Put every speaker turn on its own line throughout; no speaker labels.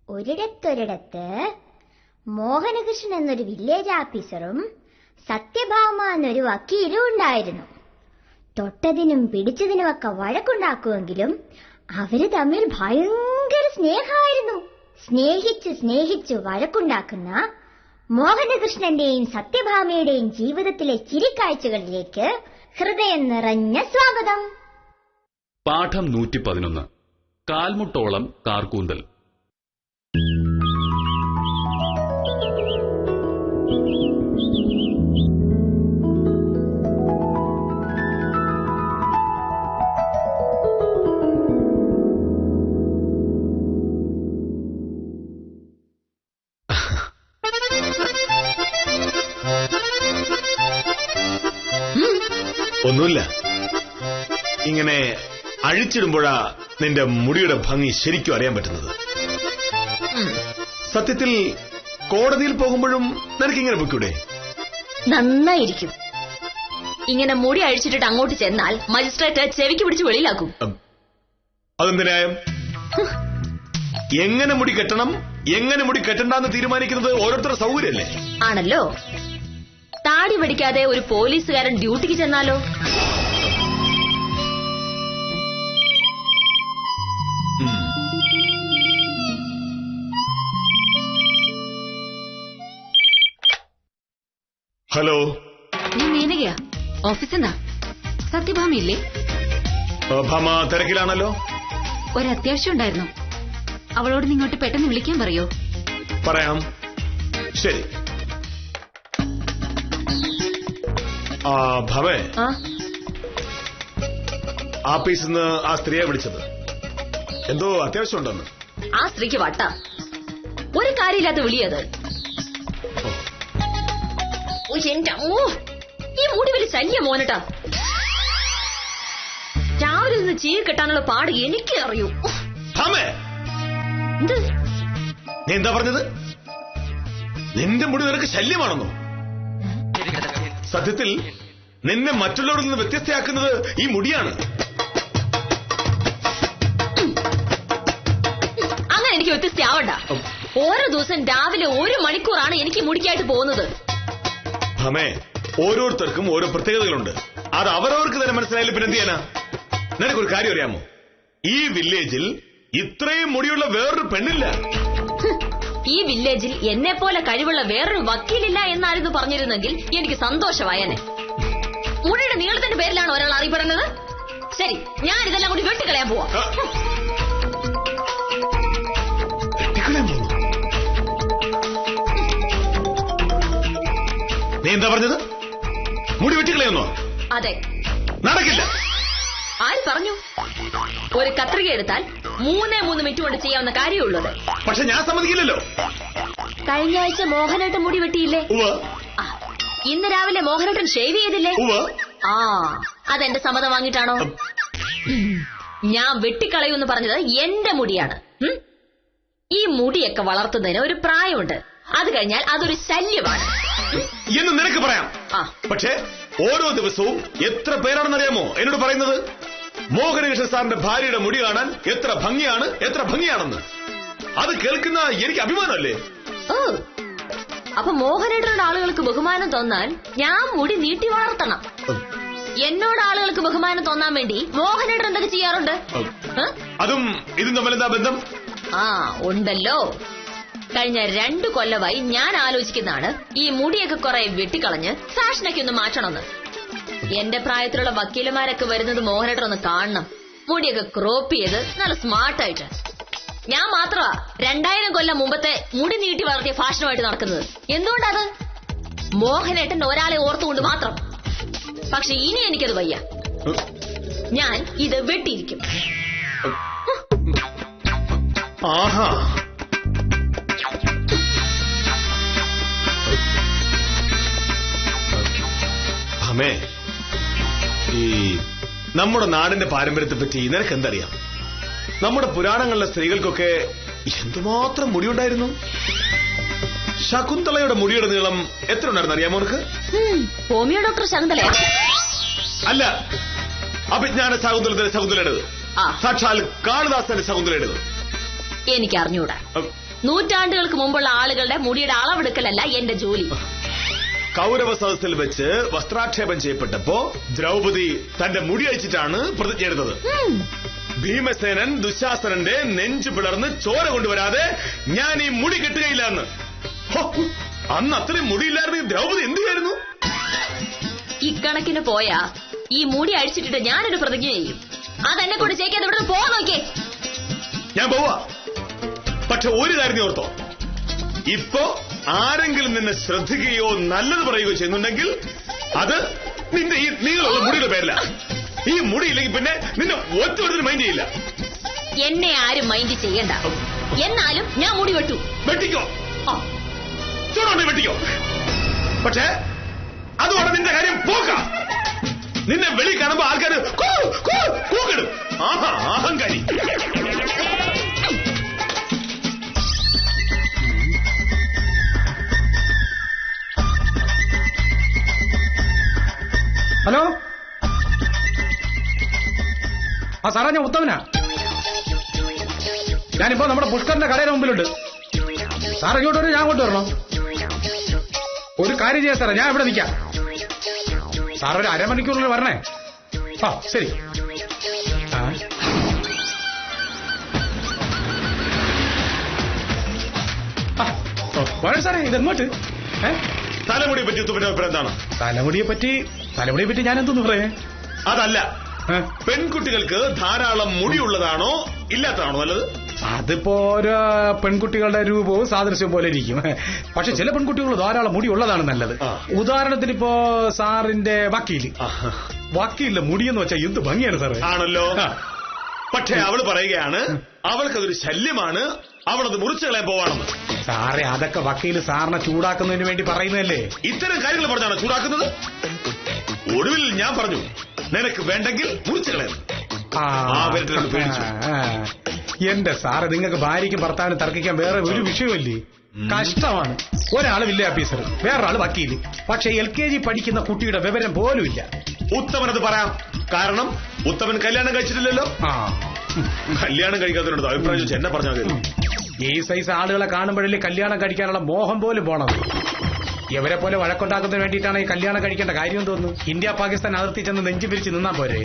ഒരിടത്തൊരിടത്ത് മോഹനകൃഷ്ണൻ എന്നൊരു വില്ലേജ് ഓഫീസറും സത്യഭാമ എന്നൊരു വക്കീലും ഉണ്ടായിരുന്നു. തൊട്ടതിനും പിടിച്ചതിനുമൊക്കെ വഴക്കുണ്ടാക്കുമെങ്കിലും അവര് തമ്മിൽ ഭയങ്കര സ്നേഹമായിരുന്നു. സ്നേഹിച്ച് വഴക്കുണ്ടാക്കുന്ന മോഹനകൃഷ്ണന്റെയും സത്യഭാമയുടെയും ജീവിതത്തിലെ ചിരിക്കാഴ്ചകളിലേക്ക് ഹൃദയം നിറഞ്ഞ സ്വാഗതം.
പാഠം 111. കാൽമുട്ടോളം കാർക്കൂന്തൽ.
ഒന്നുമില്ല, ഇങ്ങനെ അഴിച്ചിടുമ്പോഴാ നിന്റെ മുടിയുടെ ഭംഗി ശരിക്കും അറിയാൻ പറ്റുന്നത്. സത്യത്തിൽ കോടതിയിൽ പോകുമ്പോഴും നിനക്കിങ്ങനെ പൊയ്ക്കൂടെ?
നന്നായിരിക്കും. ഇങ്ങനെ മുടി അഴിച്ചിട്ടിട്ട് അങ്ങോട്ട് ചെന്നാൽ മജിസ്ട്രേറ്റ് ചെവിക്ക് പിടിച്ച് വെളിയിലാക്കും.
അതെന്തിനായും? എങ്ങനെ മുടി കെട്ടണം, എങ്ങനെ മുടി കെട്ടണ്ടെന്ന് തീരുമാനിക്കുന്നത് ഓരോരുത്തരുടെ സൗകര്യമല്ലേ?
ആണല്ലോ. താടി പഠിക്കാതെ ഒരു പോലീസുകാരൻ ഡ്യൂട്ടിക്ക് ചെന്നാലോ?
ഹലോ,
ഞാൻ മേനകയാ. ഓഫീസെന്നാ? സത്യഭാമയില്ലേ?
ഭാമ തിരക്കിലാണല്ലോ.
ഒരത്യാവശ്യം ഉണ്ടായിരുന്നു. അവളോട് നിങ്ങോട്ട് പെട്ടെന്ന് വിളിക്കാൻ പറയോ?
പറയാം. ശരി. ഭവേ, ആഫീസിൽ നിന്ന് ആ സ്ത്രീയെ വിളിച്ചത് എന്തോ അത്യാവശ്യം ഉണ്ടെന്ന്.
ആ സ്ത്രീക്ക് വട്ട. ഒരു കാര്യമില്ലാത്ത വിളിയത്. ഈ മുടി വലിയ ശല്യം മോനട്ടാ. രാവിലെ നിന്ന് ചീർ കെട്ടാനുള്ള പാട് എനിക്ക് അറിയൂ.
നീ എന്താ പറഞ്ഞത്? നിന്റെ മുടി നിനക്ക് ശല്യമാണെന്നോ? സത്യത്തിൽ നിന്നെ മറ്റുള്ളവരിൽ നിന്ന് വ്യത്യസ്തയാക്കുന്നത് ഈ മുടിയാണ്.
അങ്ങനെ എനിക്ക് വ്യത്യസ്തയാവണ്ട. ഓരോ ദിവസം രാവിലെ 1 മണിക്കൂറാണ് എനിക്ക് മുടിക്കായിട്ട് പോകുന്നത്.
ഭമേ, ഓരോരുത്തർക്കും ഓരോ പ്രത്യേകതകളുണ്ട്. അത് അവരവർക്ക് തന്നെ മനസ്സിലായാലും പിന്നെ എന്ത് ചെയ്യാനാ? നിനക്കൊരു കാര്യം അറിയാമോ? ഈ വില്ലേജിൽ ഇത്രയും മുടിയുള്ള വേറൊരു പെണ്ണില്ല.
ഈ വില്ലേജിൽ എന്നെ പോലെ കഴിവുള്ള വേറൊരു വക്കീലില്ല എന്നായിരുന്നു പറഞ്ഞിരുന്നെങ്കിൽ എനിക്ക് സന്തോഷമായേനെ. മുടിയുടെ നീളത്തിന്റെ പേരിലാണ് ഒരാൾ അറിയപ്പെടുന്നത്. ശരി, ഞാൻ ഇതെല്ലാം കൂടി വെട്ടിക്കളയാൻ പോവാ.
നീ എന്താ പറഞ്ഞത്? മുടി വെട്ടിക്കളയുന്നോ?
അതെ.
നടക്കില്ല.
ആര് പറഞ്ഞു? ഒരു കത്രിക എടുത്താൽ 3 മിനിറ്റ് കൊണ്ട് ചെയ്യാവുന്ന കാര്യമുള്ളത്.
പക്ഷെ ഞാൻ സമ്മതിക്കില്ലല്ലോ.
കഴിഞ്ഞ ആഴ്ച മോഹനേട്ടൻ മുടി വെട്ടിയില്ലേ? ഇന്ന് രാവിലെ മോഹനേട്ടൻ ഷേവ് ചെയ്തില്ലേ? അതെന്റെ സമ്മതം വാങ്ങിയിട്ടാണോ? ഞാൻ വെട്ടിക്കളയൂന്ന് പറഞ്ഞത് എന്റെ മുടിയാണ്. ഈ മുടിയൊക്കെ വളർത്തുന്നതിന് ഒരു പ്രായമുണ്ട്. അത് കഴിഞ്ഞാൽ അതൊരു ശല്യമാണ്
എന്ന് നിനക്ക് പറയാം. പക്ഷേ ഓരോ ദിവസവും എത്ര പേരാണെന്നറിയാമോ എന്നോട് പറയുന്നത്? മോഹനകൃഷ്ണൻ സാറിന്റെ ഭാര്യയുടെ മുടി കാണാൻ എത്ര ഭംഗിയാണെന്ന്. അത് കേൾക്കുന്ന എനിക്ക് അഭിമാനമല്ലേ?
അപ്പൊ മോഹനേട്ടനോട് ആളുകൾക്ക് ബഹുമാനം തോന്നാൻ ഞാൻ മുടി നീട്ടി വളർത്തണം. എന്നോട് ആളുകൾക്ക് ബഹുമാനം തോന്നാൻ വേണ്ടി മോഹനേട്ടൻ എന്തൊക്കെ ചെയ്യാറുണ്ട്?
അതും ഇതും തമ്മിലെന്താ ബന്ധം?
ഉണ്ടല്ലോ. കഴിഞ്ഞ 2 കൊല്ലമായി ഞാൻ ആലോചിക്കുന്നതാണ് ഈ മുടിയൊക്കെ കുറെ വെട്ടിക്കളഞ്ഞ് ഫാഷനൊക്കെ ഒന്ന് മാറ്റണമെന്ന്. എന്റെ പ്രായത്തിലുള്ള വക്കീലന്മാരൊക്കെ വരുന്നത് മോഹനേട്ടൻ ഒന്ന് കാണണം. മുടിയൊക്കെ ക്രോപ്പ് ചെയ്ത് നല്ല സ്മാർട്ടായിട്ട്. ഞാൻ മാത്രമാ 2000 കൊല്ലം മുമ്പത്തെ മുടി നീട്ടി വളർത്തിയ ഫാഷനുമായിട്ട് നടക്കുന്നത്. എന്തുകൊണ്ടത്? മോഹനേട്ടൻ ഒരാളെ ഓർത്തുകൊണ്ട് മാത്രം. പക്ഷെ ഇനി എനിക്കത് വയ്യ. ഞാൻ ഇത് വെട്ടിയിരിക്കും.
ഭമേ, ഈ നമ്മുടെ നാടിന്റെ പാരമ്പര്യത്തെ പറ്റി നിനക്ക് എന്തറിയാം? നമ്മുടെ പുരാണങ്ങളിലെ സ്ത്രീകൾക്കൊക്കെ എന്തുമാത്രം മുടിയുണ്ടായിരുന്നു. ശകുന്തളയുടെ മുടിയുടെ നീളം എത്ര ഉണ്ടായിരുന്നു അറിയാമോ നിനക്ക്?
ഹോമിയോ ഡോക്ടർ ശകുന്തള
അല്ല, അഭിജ്ഞാന ശകുന്തളയുടെ. സാക്ഷാൽ കാളിദാസന്റെ ശകുന്തളയുടേത്.
എനിക്ക് അറിഞ്ഞൂടാ. നൂറ്റാണ്ടുകൾക്ക് മുമ്പുള്ള ആളുകളുടെ മുടിയുടെ അളവെടുക്കലല്ല എന്റെ ജോലി.
കൗരവ സദസ്സിൽ വെച്ച് വസ്ത്രാക്ഷേപം ചെയ്യപ്പെട്ടപ്പോ ദ്രൗപദി തന്റെ മുടി അഴിച്ചിട്ടാണ് പ്രതിജ്ഞ എടുത്തത്. ഭീമസേനൻ ദുശാസനന്റെ നെഞ്ചു പിളർന്ന് ചോര കൊണ്ടുവരാതെ ഞാൻ ഈ മുടി കെട്ടുകയില്ല എന്ന്. അന്ന് അത്രയും മുടിയില്ലായിരുന്നു ദ്രൗപദി എന്ത് ചെയ്യായിരുന്നു?
ഇക്കണക്കിന് പോയാ ഈ മുടി അഴിച്ചിട്ടിട്ട് ഞാനൊരു പ്രതിജ്ഞ ചെയ്യും. അതെന്നെ കൊണ്ട് ചെയ്യിക്കാതെ ഇവിടെ പോവാൻ നോക്കിയേ.
ഞാൻ പോവാ. പക്ഷെ ഒരു കാര്യം ഓർത്തോ, ഇപ്പോ ആരെങ്കിലും നിന്നെ ശ്രദ്ധിക്കുകയോ നല്ലത് പറയുകയോ ചെയ്യുന്നുണ്ടെങ്കിൽ അത് നിന്റെ ഈ നീളമുള്ള മുടിയുടെ പേരില്ല. ഈ മുടിയില്ലെങ്കിൽ പിന്നെ നിന്നെ ഒറ്റ മൈൻഡ് ചെയ്യില്ല.
എന്നെ ആരും മൈൻഡ് ചെയ്യണ്ട. എന്നാലും ഞാൻ മുടി വെട്ടു.
വെട്ടിക്കോ, ചൂടുണ്ടെ വെട്ടിക്കോ. പക്ഷേ അതോടെ നിന്റെ കാര്യം പോക്കാം. നിന്നെ വെളി കാണുമ്പോ ആൾക്കാര് കൂക്കിടും. ആഹാ, അഹങ്കാരി.
ഹലോ, സാറേ, ഞാൻ ഉത്തമനാ. ഞാനിപ്പോ നമ്മുടെ പുഷ്കറിന്റെ കടയുടെ മുമ്പിലുണ്ട്. സാർ ഇങ്ങോട്ട് വരും, ഞാൻ അങ്ങോട്ട് വരണോ? ഒരു കാര്യം ചെയ്യാം സാറേ, ഞാൻ ഇവിടെ നിൽക്കാം. സാർ ഒരു അരമണിക്കൂറിൽ വരണേ. ശരി. വളരെ സാറേ, ഇതെങ്ങോട്ട്?
തലമുടിയെ പറ്റി ഉത്തമന്റെ അഭിപ്രായം എന്താണ്?
തലമുടിയെ പറ്റി ഞാൻ എന്തൊന്നു പറയേ?
അതല്ല, പെൺകുട്ടികൾക്ക് ധാരാളം മുടിയുള്ളതാണോ ഇല്ലാത്തതാണോ നല്ലത്?
അതിപ്പോ ഓരോ പെൺകുട്ടികളുടെ രൂപവും സാദൃശ്യവും പോലെ ഇരിക്കും. പക്ഷെ ചില പെൺകുട്ടികൾ ധാരാളം മുടി ഉള്ളതാണ് നല്ലത്. ഉദാഹരണത്തിന് ഇപ്പോ സാറിന്റെ വക്കീലിന്റെ മുടിയെന്ന് വെച്ചാൽ എന്ത് ഭംഗിയാണ് സാറേ.
ആണല്ലോ. പക്ഷെ അവള് പറയുകയാണ് അവൾക്കതൊരു ശല്യമാണ്, അവളത് മുറിച്ചു കളയാൻ പോവാണെന്ന്.
സാറേ, അതൊക്കെ വക്കീല് സാറിനെ ചൂടാക്കുന്നതിന് വേണ്ടി പറയുന്നതല്ലേ.
ഇത്തരം കാര്യങ്ങൾ പറഞ്ഞാണ് ചൂടാക്കുന്നത്. ഒടുവിൽ ഞാൻ പറഞ്ഞു, നിനക്ക് വേണ്ടെങ്കിൽ മുറിച്ചു കളയാം.
എന്റെ സാറ്, നിങ്ങൾക്ക് ഭാര്യയ്ക്കും ഭർത്താവിനും തർക്കിക്കാൻ വേറെ ഒരു വിഷയമല്ലേ? കഷ്ടമാണ്. ഒരാള് വില്ലേജ് ഓഫീസർ, വേറൊരാള് വക്കീല്. പക്ഷെ LKG പഠിക്കുന്ന കുട്ടിയുടെ വിവരം പോലും ഇല്ല.
ഉത്തമനത് പറയാം. കാരണം ഉത്തമൻ കല്യാണം കഴിച്ചിട്ടില്ലല്ലോ. കല്യാണം കഴിക്കാത്തതിനോട് അഭിപ്രായം ചോദിച്ചു എന്നെ പറഞ്ഞാൽ മതി.
ഈ സൈസ് ആളുകളെ കാണുമ്പോഴല്ലേ കല്യാണം കഴിക്കാനുള്ള മോഹം പോലും പോണത്. ഇവരെ പോലെ വഴക്കുണ്ടാക്കുന്നതിന് വേണ്ടിയിട്ടാണ് ഈ കല്യാണം കഴിക്കേണ്ട കാര്യം തോന്നുന്നു. ഇന്ത്യ പാകിസ്ഥാൻ അതിർത്തി ചെന്ന് നെഞ്ചു പിരിച്ച് നിന്നാ പോരെ.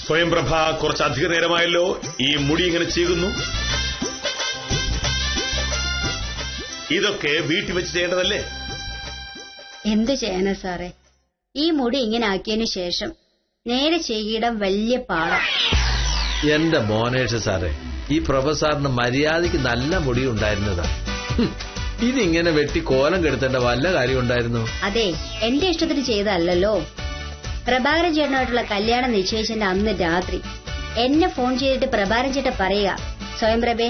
സ്വയംപ്രഭ കുറച്ചധിക നേരമായല്ലോ ഈ മുടി ഇങ്ങനെ ചെയ്യുന്നു. ഇതൊക്കെ വീട്ടിൽ വെച്ച് ചെയ്യേണ്ടതല്ലേ?
എന്ത് ചെയ്യാനാ സാറേ, ഈ മുടി ഇങ്ങനെ ആക്കിയതിനു ശേഷം നേരെ ചെയ്യിടാൻ വലിയ പാടാം.
എന്റെ മോനേഷ് സാറേ, ഈ പ്രൊഫസറിന് മര്യാദയ്ക്ക് നല്ല മുടി ഉണ്ടായിരുന്നതാ. ഇതിങ്ങനെ വെട്ടി കോലം കെടുത്തേണ്ട വല്ല കാര്യം ഉണ്ടായിരുന്നു?
അതെ, എന്റെ ഇഷ്ടത്തിന് ചെയ്തല്ലോ. പ്രഭാകരൻ ചേട്ടനായിട്ടുള്ള കല്യാണം നിശ്ചയിച്ചതിന്റെ അന്ന് രാത്രി എന്നെ ഫോൺ ചെയ്തിട്ട് പ്രഭാകരൻ ചേട്ടൻ പറയുക, സ്വയംപ്രഭേ,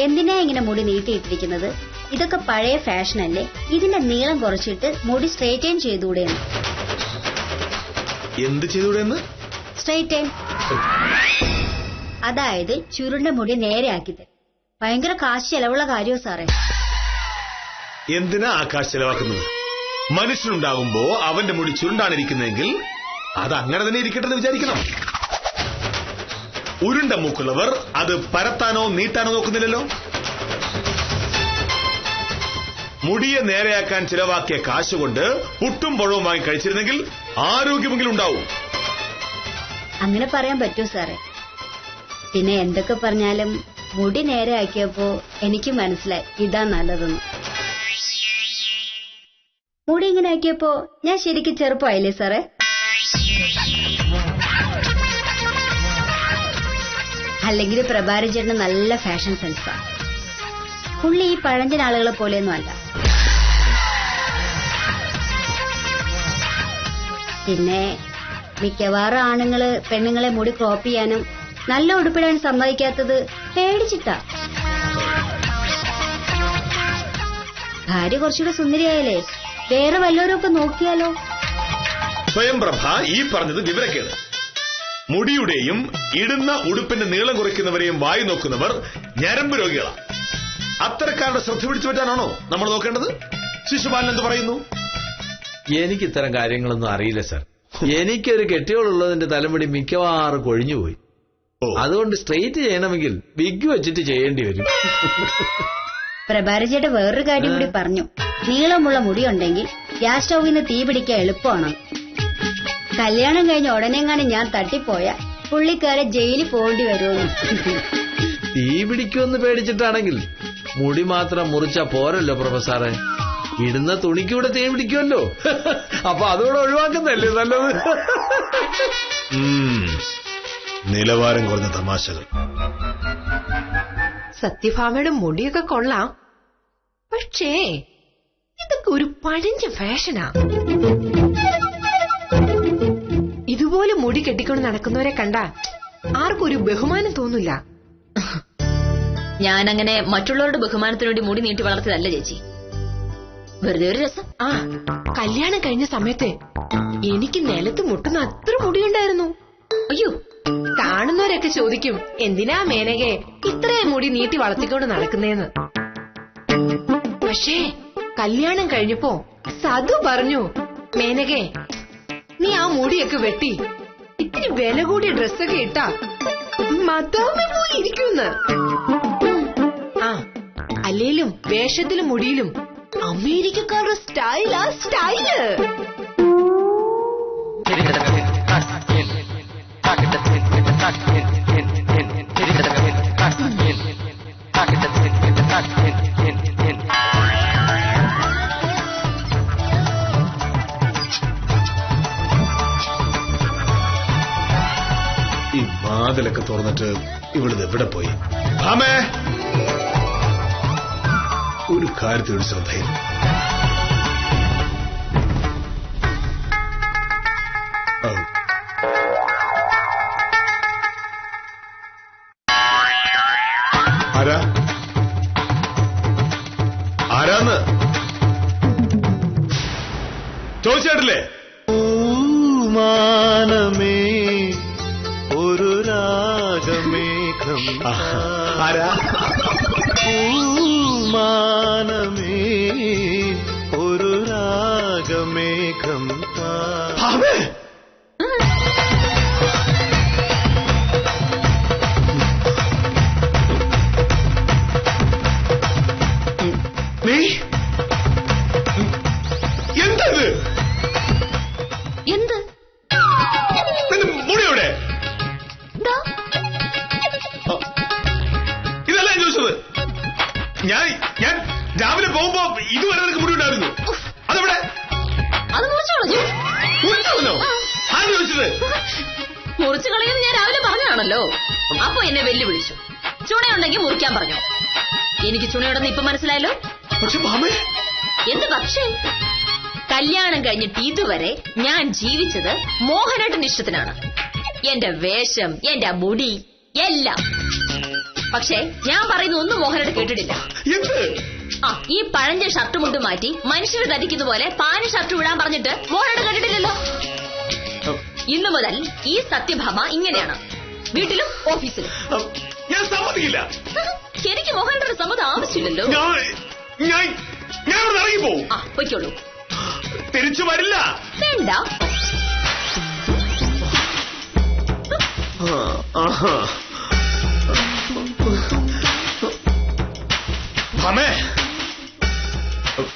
എന്തിനാ ഇങ്ങനെ മുടി നീട്ടിയിട്ടിരിക്കുന്നത്? ഇതൊക്കെ പഴയ ഫാഷനല്ലേ, ഇതിന്റെ നീളം കുറച്ചിട്ട് മുടി സ്ട്രെയിറ്റൈൻ ചെയ്തുകൂടെയെന്ന്.
എന്ത് ചെയ്തുകൂടെയെന്ന്?
സ്ട്രെയിറ്റൈൻ, അതായത് ചുരുണ്ട മുടി നേരെ ആക്കിത്. ഭയങ്കര കാശ് ചെലവുള്ള കാര്യമോ സാറേ.
എന്തിനാ ആ കാശ് ചെലവാക്കുന്നത്? മനുഷ്യനുണ്ടാകുമ്പോ അവന്റെ മുടി ചുരുണ്ടാണിരിക്കുന്നെങ്കിൽ അത് അങ്ങനെ തന്നെ ഇരിക്കട്ടെ എന്ന് വിചാരിക്കണം. ഉരുണ്ട മൂക്കുള്ളവർ അത് പരത്താനോ നീട്ടാനോ നോക്കുന്നില്ലല്ലോ. മുടിയെ നേരെയാക്കാൻ ചിലവാക്കിയ കാശുകൊണ്ട് പുട്ടും പഴവും വാങ്ങി കഴിച്ചിരുന്നെങ്കിൽ ആരോഗ്യമെങ്കിലും ഉണ്ടാവും.
അങ്ങനെ പറയാൻ പറ്റൂ സാറേ. പിന്നെ എന്തൊക്കെ പറഞ്ഞാലും മുടി നേരെ ആക്കിയപ്പോ എനിക്ക് മനസ്സിലായി ഇതാ നല്ലതെന്ന്. മുടി ഇങ്ങനെ ആക്കിയപ്പോ ഞാൻ ശരിക്കും ചെറുപ്പമായില്ലേ സാറേ? അല്ലെങ്കിൽ പ്രഭാകരൻ ചേട്ടന് നല്ല ഫാഷൻ സെൻസാ. പുള്ളി ഈ പഴഞ്ചൻ ആളുകളെ പോലെയൊന്നും അല്ല. പിന്നെ മിക്കവാറും ആണുങ്ങള് പെണ്ണുങ്ങളെ മുടി ക്രോപ്പ് ചെയ്യാനും നല്ല ഉടുപ്പിടാൻ സമ്മതിക്കാത്തത് പേടിച്ചിട്ടാ. ഭാര്യ കുറച്ചുകൂടെ സുന്ദരിയായാലേ വേറെ വല്ലവരും ഒക്കെ നോക്കിയാലോ?
സ്വയംപ്രഭ ഈ പറഞ്ഞത് വിവരക്കേട്. മുടിയുടെയും ഇടുന്ന ഉടുപ്പിന്റെ നീളം കുറയ്ക്കുന്നവരെയും വായി നോക്കുന്നവർ ഞരമ്പ് രോഗികളാണ്. അത്തരക്കാരുടെ ശ്രദ്ധ പിടിച്ചു പറ്റാനാണോ നമ്മൾ നോക്കേണ്ടത്? ശിശുപാലൻ എന്ത് പറയുന്നു?
എനിക്ക് ഇത്തരം കാര്യങ്ങളൊന്നും അറിയില്ല സാർ. എനിക്കൊരു കെട്ടിയോളുള്ളതിന്റെ തലമുടി മിക്കവാറും കൊഴിഞ്ഞുപോയി. അതുകൊണ്ട് സ്ട്രെയിറ്റ് ചെയ്യണമെങ്കിൽ വിഗ് വെച്ചിട്ട് ചെയ്യേണ്ടി വരും.
പ്രഭാരചേട്ട വേറൊരു കാര്യം കൂടി പറഞ്ഞു. നീളമുള്ള മുടിയുണ്ടെങ്കിൽ ഗ്യാസ് സ്റ്റൗവിന്ന് തീ പിടിക്കാൻ എളുപ്പമാണ്. കല്യാണം കഴിഞ്ഞ ഉടനെങ്ങാനും ഞാൻ തട്ടിപ്പോയ പുള്ളിക്കാരെ ജയിലിൽ പോകേണ്ടി വരുമെന്ന്.
തീ പിടിക്കുമെന്ന് പേടിച്ചിട്ടാണെങ്കിൽ മുടി മാത്രം മുറിച്ചാ പോരല്ലോ പ്രൊഫസറെ. ഇടുന്ന തുണിക്കൂടെ തീ പിടിക്കുമല്ലോ. അപ്പൊ അതോടെ ഒഴിവാക്കുന്നല്ലേ നല്ലത്.
നിലവാരം കുറഞ്ഞ തമാശകൾ.
സത്യഭാമയുടെ മുടിയൊക്കെ കൊള്ളാം, പക്ഷേ ഇതൊക്കെ ഒരു പഴഞ്ച ഫാഷനാ. ഇതുപോലെ മുടി കെട്ടിക്കൊണ്ട് നടക്കുന്നവരെ കണ്ടാ ആർക്കും ഒരു ബഹുമാനം തോന്നില്ല.
ഞാനങ്ങനെ മറ്റുള്ളവരുടെ ബഹുമാനത്തിനു വേണ്ടി മുടി നീട്ടി വളർത്തിയതല്ല ചേച്ചി, വെറുതെ ഒരു രസം.
കല്യാണം കഴിഞ്ഞ സമയത്ത് എനിക്ക് നിലത്ത് മുട്ടുന്ന അത്ര മുടിയുണ്ടായിരുന്നു.
അയ്യോ,
കാണുന്നവരൊക്കെ ചോദിക്കും, എന്തിനാ മേനകെ ഇത്രയും മുടി നീട്ടി വളർത്തിക്കൊണ്ട് നടക്കുന്നേന്ന്. പക്ഷേ കല്യാണം കഴിഞ്ഞപ്പോ സതു പറഞ്ഞു, മേനകെ നീ ആ മുടിയൊക്കെ വെട്ടി ഇത്തിരി വില കൂടിയ ഡ്രസ്സൊക്കെ ഇട്ടാ മതാമ പോലെ ഇരിക്കുന്ന്. അല്ലേലും വേഷത്തിലും മുടിയിലും അമേരിക്കക്കാരുടെ സ്റ്റൈലാ സ്റ്റൈല്.
ഈ വാതിലൊക്കെ തുറന്നിട്ട് ഇവിടുന്ന് എവിടെ പോയി? ഭാമേ, ഒരു കാര്യത്തിൽ ഒരു ശ്രദ്ധയും. ആരാന്ന് ചോദിച്ചേട്ടില്ലേ?
മാനമേ ഒരു രാഗമേഘം.
ആരാ?
മാനമേ ഒരു രാഗമേഘം.
നീ എന്തത്?
എന്ത്?
നിന്റെ മുടിയോടെ? ഇതല്ല ഞാൻ ചോദിച്ചത്. ഞാൻ രാവിലെ പോകുമ്പോ ഇതുവരെ നിനക്ക് മുടി ഉണ്ടായിരുന്നു. അതെവിടെ?
അത് മുറിച്ചു കളഞ്ഞു.
ആര് ചോദിച്ചത്?
മുറിച്ചു കളയുമെന്ന് ഞാൻ രാവിലെ പറഞ്ഞാണല്ലോ. അപ്പൊ എന്നെ വെല്ലുവിളിച്ചു. ചുണയുണ്ടെങ്കിൽ മുറിക്കാൻ പറഞ്ഞു. എനിക്ക് ചുണയുണ്ടെന്ന് ഇപ്പൊ മനസ്സിലായല്ലോ.
പക്ഷെ മാമേ,
എന്ത് പക്ഷേ? കല്യാണം കഴിഞ്ഞിട്ട് ഇതുവരെ ഞാൻ ജീവിച്ചത് മോഹനേട്ടന്റെ ഇഷ്ടത്തിനാണ്. എന്റെ വേഷം, എന്റെ മുടി എല്ലാം. പക്ഷേ ഞാൻ പറയുന്ന ഒന്നും മോഹനേട്ടൻ കേട്ടിട്ടില്ല. ഈ പഴഞ്ച ഷർട്ട് മുണ്ട് മാറ്റി മനുഷ്യർ ധരിക്കുന്ന പോലെ പാന് ഷർട്ട് വിടാൻ പറഞ്ഞിട്ട് മോഹനേട്ടൻ കേട്ടിട്ടില്ലല്ലോ. ഇന്നു മുതൽ ഈ സത്യഭാമ ഇങ്ങനെയാണ്, വീട്ടിലും ഓഫീസിലും.
ഞാൻ സമ്മതിക്കില്ല.
എനിക്ക് മോഹനേട്ടന്റെ സമ്മതം ആവശ്യമില്ലല്ലോ.
ഞാൻ ഇറങ്ങിപ്പോവും.
പൊയ്ക്കോളൂ.
തിരിച്ചു വരില്ല.
വേണ്ട.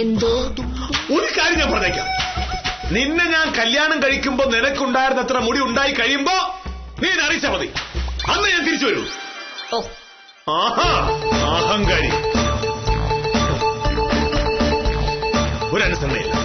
എന്തോ
ഒരു കാര്യം ഞാൻ പറഞ്ഞേക്കാം. നിന്നെ ഞാൻ കല്യാണം കഴിക്കുമ്പോ നിനക്കുണ്ടായിരുന്ന അത്ര മുടി ഉണ്ടായി കഴിയുമ്പോ നീ എന്നെ അറിയിച്ചാ മതി. അന്ന് ഞാൻ തിരിച്ചു വരൂ. അഹങ്കാരി. ഒരനുസരണയില്ല.